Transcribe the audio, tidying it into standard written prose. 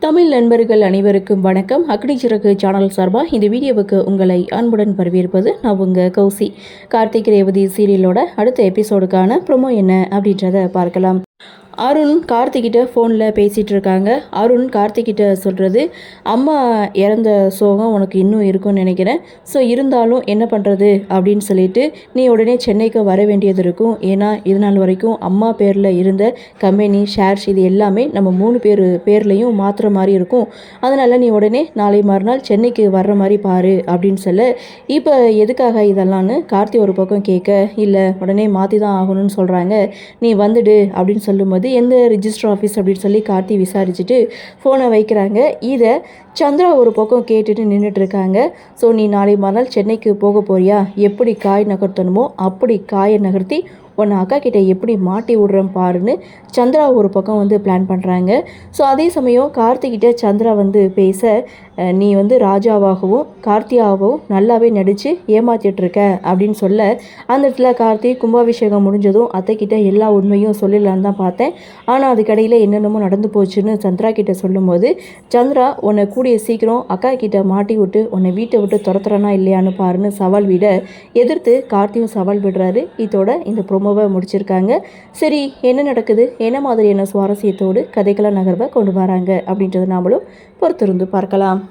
தமிழ் நண்பர்கள் அனைவருக்கும் வணக்கம். அக்னி சிறகு சேனல் சார்பாக இந்த வீடியோவுக்கு உங்களை அன்புடன் வரவேற்பது நான் உங்கள் கௌசி. கார்த்திக் ரேவதி சீரியலோட அடுத்த எபிசோடுக்கான ப்ரொமோ என்ன அப்படின்றத பார்க்கலாம். அருண் கார்த்திக்கிட்ட ஃபோனில் பேசிகிட்டு இருக்காங்க. அருண் கார்த்திக்கிட்ட சொல்கிறது, அம்மா இறந்த சோகம் உனக்கு இன்னும் இருக்கும்னு நினைக்கிறேன். ஸோ இருந்தாலும் என்ன பண்ணுறது அப்படின்னு சொல்லிட்டு நீ உடனே சென்னைக்கு வர வேண்டியது இருக்கும். ஏன்னா இது நாள் வரைக்கும் அம்மா பேரில் இருந்த கம்பெனி ஷேர்ஸ் இது எல்லாமே நம்ம 3 பேர் பேர்லேயும் மாற்றுற மாதிரி இருக்கும். அதனால் நீ உடனே நாளை மறுநாள் சென்னைக்கு வர்ற மாதிரி பாரு அப்படின்னு சொல்ல, இப்போ எதுக்காக இதெல்லாம்னு கார்த்தி ஒரு பக்கம் கேட்க, இல்லை உடனே மாற்றி தான் ஆகணும்னு சொல்கிறாங்க, நீ வந்துடு அப்படின்னு சொல்லும்போது எந்த ரிஜிஸ்டர் ஆஃபீஸ் அப்படின்னு சொல்லி கார்த்தி விசாரிச்சுட்டு ஃபோனை வைக்கிறாங்க. இதை சந்திரா ஒரு பக்கம் கேட்டுட்டு நின்றுட்டுருக்காங்க. ஸோ நீ நாளை மறுநாள் சென்னைக்கு போக போறியா, எப்படி காய் நகர்த்தணுமோ அப்படி காயை நகர்த்தி உன்னை அக்கா கிட்டே எப்படி மாட்டி விட்றேன் பாருன்னு சந்திரா ஒரு பக்கம் பிளான் பண்ணுறாங்க. ஸோ அதே சமயம் கார்த்திகிட்ட சந்திரா பேச, நீ ராஜாவாகவும் கார்த்தியாகவும் நல்லாவே நடித்து ஏமாற்றிட்டுருக்க அப்படின்னு சொல்ல, அந்த இடத்துல கார்த்தி கும்பாபிஷேகம் முடிஞ்சதும் அத்தைக்கிட்ட எல்லா உண்மையும் சொல்லிடலான்னு தான் பார்த்தேன், ஆனால் அதுக்கடையில் என்னென்னமோ நடந்து போச்சுன்னு சந்திரா கிட்ட சொல்லும்போது, சந்திரா உன்னை கூடிய சீக்கிரம் அக்கா கிட்ட மாட்டி விட்டு உன்னை வீட்டை விட்டு துரத்துறனா இல்லையான்னு பாருன்னு சவால் விட, எதிர்த்து கார்த்தியும் சவால் விடுறாரு. இதோட இந்த ப்ரோமோவை முடிச்சிருக்காங்க. சரி, என்ன நடக்குது, என்ன மாதிரியான சுவாரஸ்யத்தோடு கதைக்கள நகர்வை கொண்டு வராங்க அப்படின்றத நாமளும் பொறுத்திருந்து பார்க்கலாம்.